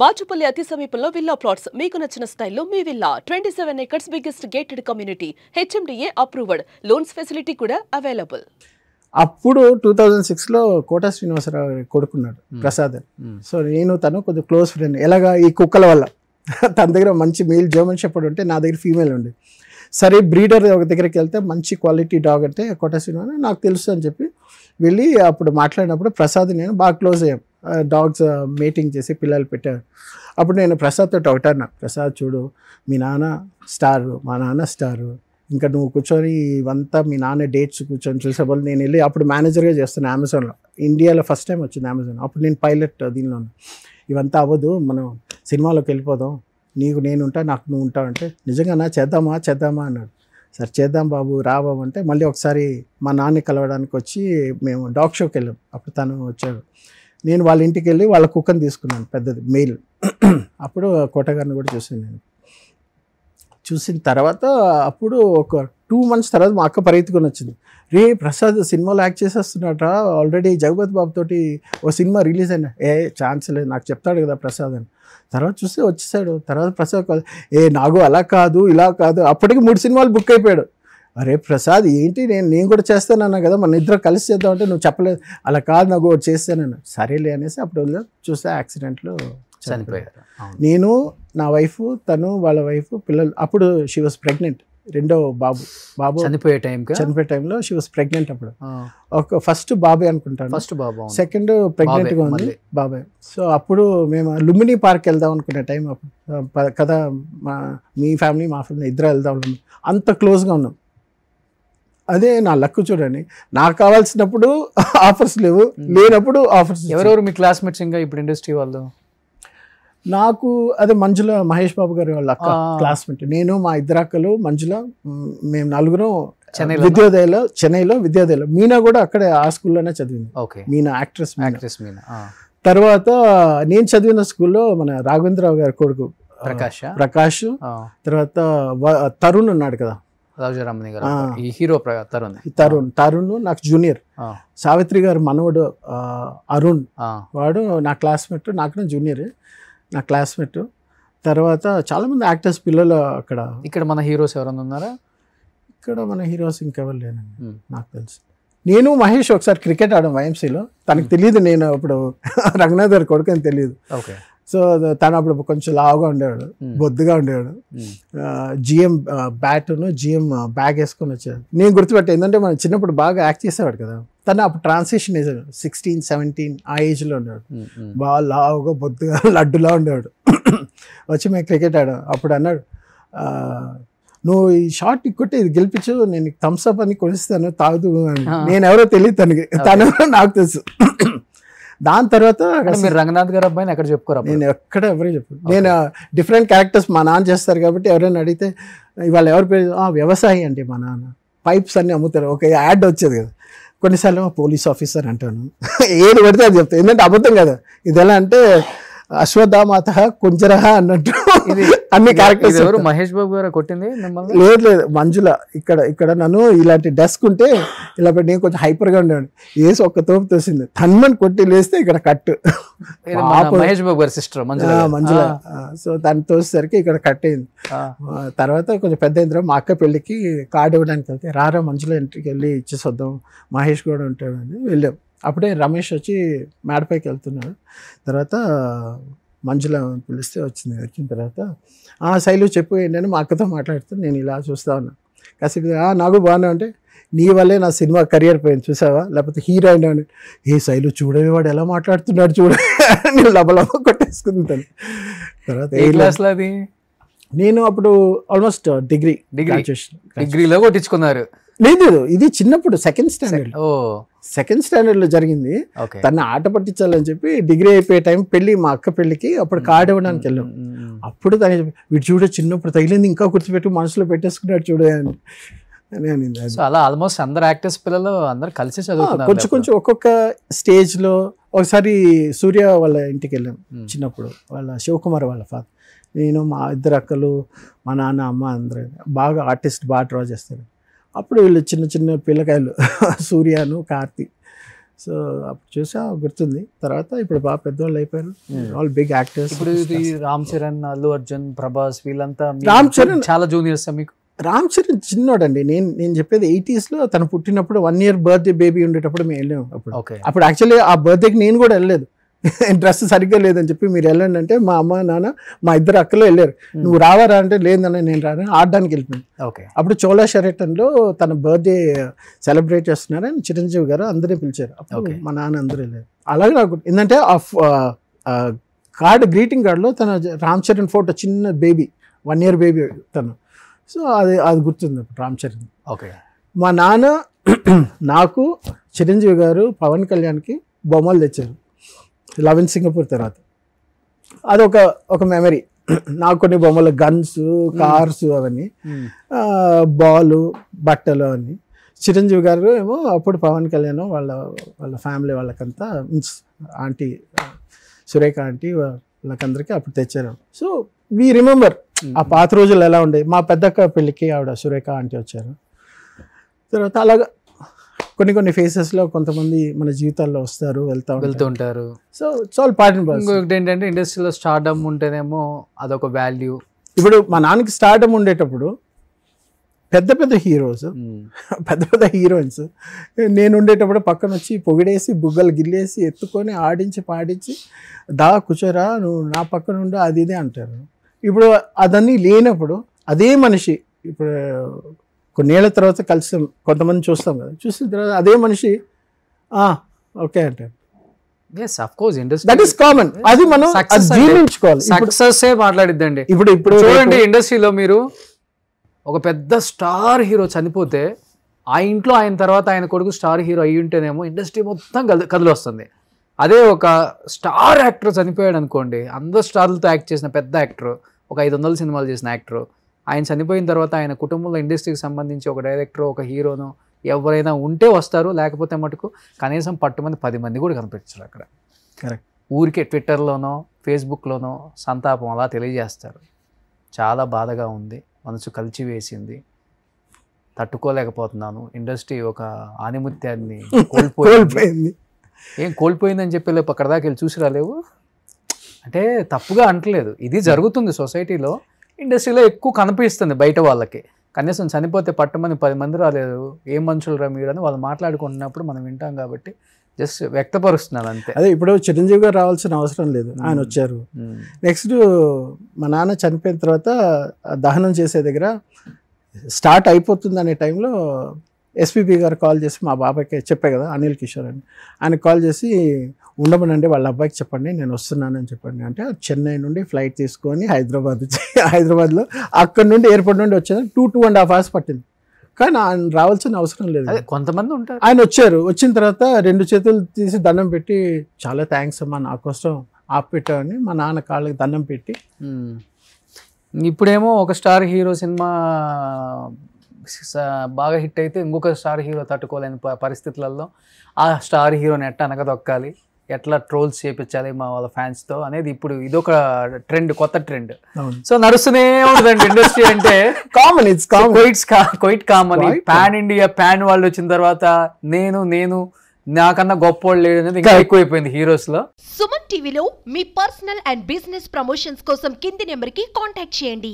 బాచుపల్లి అతి సమీపంలో villa plots మీకు నచ్చిన స్టైల్లో మీ villa 27 acres biggest gated community HMDA approved loans facility కూడా అవైలబుల్. అప్పుడు 2006లో కోట శ్రీనివాసరావు కొడుకున్నాడు ప్రసాద్. సో నేను తను కొద్దిగా క్లోజ్ ఫ్రెండ్. ఎలాగా ఈ కుక్కల వల్ల తన దగ్గర మంచి మేల్ జర్మన్ షెపర్డ్ ఉంటే నా దగ్గర ఫీమేల్ ఉంది. సరే బ్రీడర్ ఒక దగ్గరికి వెళ్తే మంచి క్వాలిటీ డాగ్ అంటే కోట శ్రీనివాస నాకు తెలుసు అని చెప్పి వెళ్ళి అప్పుడు మాట్లాడినప్పుడు ప్రసాద్ నేను బాగా క్లోజ్ అయ్యాం. డాగ్స్ మీటింగ్ చేసి పిల్లలు పెట్టారు. అప్పుడు నేను ప్రసాద్తో ఒకటన్నా, ప్రసాద్ చూడు మీ నాన్న స్టారు, మా నాన్న స్టారు, ఇంకా నువ్వు కూర్చొని ఇవంతా మీ నాన్న డేట్స్ కూర్చొని చూసేవాళ్ళు. నేను వెళ్ళి అప్పుడు మేనేజర్గా చేస్తాను అమెజాన్లో. ఇండియాలో ఫస్ట్ టైం వచ్చింది అమెజాన్. అప్పుడు నేను పైలట్ దీనిలో ఉన్నాను. ఇవంతా అవ్వదు, మనం సినిమాలోకి వెళ్ళిపోదాం, నీకు నేను ఉంటా నాకు నువ్వు ఉంటావు అంటే నిజంగా చేద్దామా అన్నాడు. సరే చేద్దాం బాబు రా బాబు అంటే మళ్ళీ ఒకసారి మా నాన్న కలవడానికి వచ్చి మేము డాగ్ షోకి వెళ్ళాం. అప్పుడు తను వచ్చాడు. నేను వాళ్ళ ఇంటికి వెళ్ళి వాళ్ళ కుక్కని తీసుకున్నాను, పెద్దది మెయిల్. అప్పుడు కోటగారిని కూడా చూసాను నేను. చూసిన తర్వాత అప్పుడు ఒక 2 months తర్వాత మా అక్క పరిగెత్తుకొని వచ్చింది. రే ప్రసాద్ సినిమాలో యాక్ట్ చేసేస్తున్నాడరా, ఆల్రెడీ జగపతి బాబు తోటి ఓ సినిమా రిలీజ్ అయినా. ఛాన్స్ లేదు, నాకు చెప్తాడు కదా ప్రసాద్ అని. తర్వాత చూస్తే వచ్చేసాడు. తర్వాత ప్రసాద్ నాగు అలా కాదు ఇలా కాదు, అప్పటికి 3 సినిమాలు బుక్ అయిపోయాడు. అరే ప్రసాద్ ఏంటి నేను కూడా చేస్తానన్నా కదా, మన ఇద్దరు కలిసి చేద్దామంటే నువ్వు చెప్పలేదు. అలా కాదు నాకు చేస్తానన్నా. సరేలే అనేసి అప్పుడు చూస్తే యాక్సిడెంట్లో చనిపోయారు. నేను, నా వైఫ్, తను వాళ్ళ వైఫ్, పిల్లలు. అప్పుడు షీ వాజ్ ప్రెగ్నెంట్. రెండో బాబు చనిపోయే టైంలో షీ వాజ్ ప్రెగ్నెంట్. అప్పుడు ఒక ఫస్ట్ బాబాయ్ అనుకుంటాను, సెకండ్ ప్రెగ్నెంట్గా ఉంది బాబాయ్. సో అప్పుడు మేము లుంబిని పార్క్ వెళ్దాం అనుకునే టైం అప్పుడు కదా, మీ ఫ్యామిలీ మా ఫ్యామిలీ ఇద్దరు వెళ్దాం, అంత క్లోజ్గా ఉన్నాం. అదే నా లక్ చూడండి, నాకు కావాల్సినప్పుడు ఆఫర్స్ లేనప్పుడు ఆఫర్స్. ఎవరెవరు మీ క్లాస్మేట్స్ ఇంకా ఇప్పుడు ఇండస్ట్రీ వాళ్ళు? నాకు అదే మంజుల, మహేష్ బాబు గారి వాళ్ళ అక్క క్లాస్మేట్. నేను, మా ఇద్దరు అక్కలు, మంజుల, మేము నలుగురం చెన్నైలో విద్యోదయలో. మీనా కూడా అక్కడే ఆ స్కూల్లోనే చదివింది. మీనా యాక్ట్రెస్ మీనా. తర్వాత నేను చదివిన స్కూల్లో మన రాఘవేంద్రరావు గారి కొడుకు ప్రకాష్, తర్వాత తరుణ్ ఉన్నాడు కదా, తరుణ్ నాకు జూనియర్. సావిత్రి గారు మనవడు అరుణ్, వాడు నా క్లాస్మేట్, నాకు జూనియర్, నా క్లాస్మేట్. తర్వాత చాలా మంది యాక్టర్స్ పిల్లలు అక్కడ. ఇక్కడ మన హీరోస్ ఎవరైనా ఉన్నారా? ఇక్కడ మన హీరోస్ ఇంకెవరు లేనండి నాకు తెలుసు. నేను మహేష్ ఒకసారి క్రికెట్ ఆడాం YMCలో. తనకు తెలియదు నేను అప్పుడు రంగనాథ్ గారి కొడుకు అని తెలియదు. సో తను అప్పుడు కొంచెం లావుగా ఉండేవాడు, బొద్దుగా ఉండేవాడు. GM బ్యాట్ను GM బ్యాగ్ వేసుకొని వచ్చాడు. నేను గుర్తుపెట్టా, ఏంటంటే మనం చిన్నప్పుడు బాగా యాక్ట్ చేసేవాడు కదా. తను అప్పుడు ట్రాన్సిషన్ ఏజ్ 16-17 ఆ ఏజ్లో ఉండేవాడు. బాగా లావుగా బొద్దుగా లడ్డులా ఉండేవాడు. వచ్చి మేము క్రికెట్ ఆడాం. అప్పుడు అన్నాడు, నువ్వు ఈ షాట్ కొట్టి ఇది గెలిపించు, నేను థమ్స్ అప్ అని కొనిస్తాను తాగుతూ అని. నేను ఎవరో తెలియదు తనకి, తను నాకు తెలుసు. దాని తర్వాత మీరు రంగనాథ్ గారు అబ్బాయిని ఎక్కడ చెప్పుకోరా? నేను ఎక్కడ ఎవరు చెప్పు. నేను డిఫరెంట్ క్యారెక్టర్స్ మా నాన్న చేస్తారు కాబట్టి ఎవరైనా అడిగితే ఇవాళ ఎవరి పేరు, వ్యవసాయి అంటే మా నాన్న పైప్స్ అన్ని అమ్ముతారు. ఒక యాడ్ వచ్చేది కదా, కొన్నిసార్లు పోలీస్ ఆఫీసర్ అంటాను, ఏది పడితే అది చెప్తాను. ఎందుకంటే అబద్ధం కదా. ఇది ఎలా అంటే అశ్వత్థామాత కుంజరహ అన్నట్టు అన్ని క్యారెక్టర్స్. ఎవరు మహేష్ బాబు గారు కొట్టింది? లేదు మంజుల. ఇక్కడ నన్ను ఇలాంటి డెస్క్ ఉంటే ఇలా పెట్టి నేను కొంచెం హైపర్గా ఉండేవాడు. వేసి ఒక్క తోపు తోసింది, తన్మని కొట్టి లేస్తే ఇక్కడ కట్. మహేష్ బాబు గారి సిస్టర్ మంజుల. సో దాన్ని తోసేసరికి ఇక్కడ కట్ అయింది. తర్వాత కొంచెం పెద్ద అయిన మా అక్క పెళ్ళికి కార్డు ఇవ్వడానికి వెళ్తే రారా మంజుల ఇంటికి వెళ్ళి ఇచ్చేసి వద్దాం, మహేష్ కూడా ఉంటాడని వెళ్ళాం. అప్పుడే రమేష్ వచ్చి మేడపైకి వెళ్తున్నాడు. తర్వాత మంజుల పిలిస్తే వచ్చిన తర్వాత శైలు చెప్పు ఏంటని మా అక్కతో మాట్లాడుతూ నేను ఇలా చూస్తా ఉన్నా. కాసేపు నాకు బాగున్నా అంటే, నీ వల్లే నా సినిమా కెరియర్ పోయింది చూసావా, లేకపోతే హీరో అయినా అని. శైలు చూడవే వాడు ఎలా మాట్లాడుతున్నాడు చూడ, నేను లబలబ కొట్టేసుకుంటాను. తర్వాత నేను అప్పుడు ఆల్మోస్ట్ డిగ్రీలో కొట్టించుకున్నారు. లేదు, ఇది చిన్నప్పుడు సెకండ్ స్టాండర్డ్లో జరిగింది. తను ఆట పట్టించాలని చెప్పి డిగ్రీ అయిపోయే టైం పెళ్ళి, మా అక్క పెళ్ళికి అప్పుడు కార్డు ఇవ్వడానికి వెళ్ళాం. అప్పుడు తను వీడు చూడ చిన్నప్పుడు తగిలింది ఇంకా గుర్తుపెట్టి మనసులో పెట్టేసుకున్నాడు చూడ అని. అలా ఆల్మోస్ట్ అందరు యాక్టర్స్ పిల్లలు అందరు కలిసి చదువుతున్నారు. కొంచెం ఒక్కొక్క స్టేజ్లో. ఒకసారి సూర్య వాళ్ళ ఇంటికి వెళ్ళాం చిన్నప్పుడు, వాళ్ళ శివకుమార్ వాళ్ళ ఫాదర్, నేను, మా ఇద్దరు అక్కలు, మా నాన్న, అమ్మ అందరూ బాగా ఆర్టిస్ట్ బాగా డ్రా చేస్తారు. అప్పుడు వీళ్ళు చిన్న చిన్న పిల్లకాయలు సూర్యను కార్తీ సో అప్పుడు చూసా గుర్తుంది. తర్వాత ఇప్పుడు బాగా పెద్దవాళ్ళు అయిపోయారు, ఆల్ బిగ్ యాక్టర్స్. ఇప్పుడు ఈ రామ్ చరణ్, అల్లు అర్జున్, ప్రభాస్ వీళ్ళంతా రామ్ చరణ్ చాలా జూనియర్స్ మీకు. రామ్ చరణ్ చిన్నోడండి. నేను చెప్పేది 80s లో తను పుట్టినప్పుడు 1 year బర్త్డే బేబీ ఉండేటప్పుడు మేము వెళ్ళాము. అప్పుడు యాక్చువల్లీ ఆ బర్త్డేకి నేను కూడా వెళ్ళలేదు, డ్రెస్ సరిగ్గా లేదని చెప్పి మీరు వెళ్ళండి అంటే మా అమ్మ నాన్న మా ఇద్దరు అక్కలు వెళ్ళారు. నువ్వు రావారా అంటే లేదన్న నేను రాను, ఆడడానికి వెళ్ళిపోయాను. అప్పుడు చోళా షెరటన్లో తన బర్త్డే సెలబ్రేట్ చేస్తున్నారని చిరంజీవి గారు అందరినీ పిలిచారు. అప్పుడు మా నాన్న అందరూ వెళ్ళారు. అలాగే నాకు ఏంటంటే ఆ కార్డు, గ్రీటింగ్ కార్డులో తన రామ్ చరణ్ ఫోటో, చిన్న బేబీ 1 year బేబీ తను. సో అది గుర్తుంది రామ్ చరణ్. మా నాన్న నాకు, చిరంజీవి గారు, పవన్ కళ్యాణ్కి బొమ్మలు తెచ్చారు లవ్ ఇన్ సింగపూర్ తర్వాత. అదొక మెమరీ నాకు. కొన్ని బొమ్మలు, గన్స్, కార్స్, అవన్నీ, బాలు, బట్టలు అన్నీ. చిరంజీవి గారు ఏమో అప్పుడు పవన్ కళ్యాణ్ వాళ్ళ ఫ్యామిలీ వాళ్ళకంతా, ఆంటీ సురేఖ ఆంటీ వాళ్ళకందరికీ అప్పుడు తెచ్చారు. సో వీ రిమెంబర్ ఆ పాత రోజులు ఎలా ఉండేవి. మా పెద్దక్క పెళ్ళికి ఆవిడ సురేఖ ఆంటీ వచ్చారు. తర్వాత అలాగా కొన్ని ఫేసెస్లో కొంతమంది మన జీవితాల్లో వస్తారు, వెళ్తూ ఉంటారు. So it's all part and parcel. ఇంకొకటి ఏంటంటే ఇండస్ట్రీలో స్టార్డమ్ ఉంటేనేమో అదొక వాల్యూ. ఇప్పుడు మా నాన్నకి స్టార్డమ్ ఉండేటప్పుడు పెద్ద హీరోస్, పెద్ద హీరోయిన్స్ నేను ఉండేటప్పుడు పక్కన వచ్చి పొగిడేసి, బుగ్గలు గిల్లేసి, ఎత్తుకొని, ఆడించి పాడించి, దా కూర్చోరా నువ్వు నా పక్కన ఉండు, అది ఇదే అంటారు. ఇప్పుడు అదన్నీ లేనప్పుడు అదే మనిషి ఇప్పుడు కొన్నేళ్ల తర్వాత కలిసి కొంతమంది చూస్తాం కదా, చూసిన తర్వాత అదే మనిషి ఓకే అంటారు. yes of course industry that is common. అది మనం జీర్ణించుకోవాలి. సక్సెస్ ఏ మాట్లాడిద్దండి. ఇప్పుడు చూడండి, ఇండస్ట్రీలో మీరు ఒక పెద్ద స్టార్ హీరో చనిపోతే ఆ ఇంట్లో ఆయన తర్వాత ఆయన కొడుకు స్టార్ హీరో అయ్యి ఉంటేనేమో ఇండస్ట్రీ మొత్తం కదిలి వస్తుంది. అదే ఒక స్టార్ యాక్టర్ చనిపోయాడు అనుకోండి, అందరు స్టార్లతో యాక్ట్ చేసిన పెద్ద యాక్టర్, ఒక 500 సినిమాలు చేసిన యాక్టర్, ఆయన చనిపోయిన తర్వాత ఆయన కుటుంబంలో ఇండస్ట్రీకి సంబంధించి ఒక డైరెక్టర్, ఒక హీరోను ఎవరైనా ఉంటే వస్తారు, లేకపోతే మటుకు కనీసం పట్టుమంది 10 మంది కూడా కనిపించారు అక్కడ. కరెక్ట్. ఊరికే ట్విట్టర్లోనో ఫేస్బుక్లోనో సంతాపం అలా తెలియజేస్తారు. చాలా బాధగా ఉంది, మనసు కలిచివేసింది, తట్టుకోలేకపోతున్నాను, ఇండస్ట్రీ ఒక ఆనిముత్యాన్ని కోల్పోయింది. ఏం కోల్పోయిందని చెప్పి లేపు అక్కడ దాకా వెళ్ళి చూసి రాలేవు అంటే తప్పుగా అంటలేదు, ఇది జరుగుతుంది సొసైటీలో. ఇండస్ట్రీలో ఎక్కువ కనిపిస్తుంది బయట వాళ్ళకి. కనీసం చనిపోతే పట్టమని 10 మంది రాలేదు, ఏం మనుషులు రా మీరు అని వాళ్ళు మాట్లాడుకుంటున్నప్పుడు మనం వింటాం కాబట్టి జస్ట్ వ్యక్తపరుస్తున్నాను అంతే. అదే ఇప్పుడు చిరంజీవి గారు రావాల్సిన అవసరం లేదు, ఆయన వచ్చారు. నెక్స్ట్ మా నాన్న చనిపోయిన తర్వాత దహనం చేసే దగ్గర స్టార్ట్ అయిపోతుంది అనే టైంలో ఎస్పీపీ గారు కాల్ చేసి, మా బాబాయ్కి చెప్పే కదా అనిల్ కిషోర్ అని, ఆయనకు కాల్ చేసి ఉండమనండి వాళ్ళ అబ్బాయికి చెప్పండి నేను వస్తున్నానని చెప్పండి అంటే, చెన్నై నుండి ఫ్లైట్ తీసుకొని హైదరాబాద్లో అక్కడ నుండి ఎయిర్పోర్ట్ నుండి వచ్చేది 2.5 hours పట్టింది. కానీ ఆయన రావాల్సిన అవసరం లేదు. కొంతమంది ఉంటారు. ఆయన వచ్చారు, వచ్చిన తర్వాత 2 చేతులు తీసి దండం పెట్టి, చాలా థ్యాంక్స్ అమ్మా నా కోసం ఆపెట్టామని మా నాన్న కాళ్ళకి దండం పెట్టి. ఇప్పుడేమో ఒక స్టార్ హీరో సినిమా బాగా హిట్ అయితే ఇంకొక స్టార్ హీరో తట్టుకోలేని పరిస్థితులలో ఆ స్టార్ హీరోని ఎట్లా అనగదొక్కాలి, ఎట్లా ట్రోల్స్ చేయించాలి మా వాళ్ళ ఫ్యాన్స్తో అనేది ఇప్పుడు ఇదొక ట్రెండ్, కొత్త ట్రెండ్. సో నడుస్తూనే ఉంటుందండి ఇండస్ట్రీ అంటే. Common, it's quite common. Pan India pan వాళ్ళు వచ్చిన తర్వాత నేను నాకన్నా గొప్పోళ్ళు లేడు అనేది ఇంకా ఎక్కువైపోయింది హీరోస్ లో. సుమన్ టీవీలో మీ పర్సనల్ అండ్ బిజినెస్ ప్రమోషన్స్ కోసం కింది నెంబర్ కి కాంటాక్ట్ చేయండి.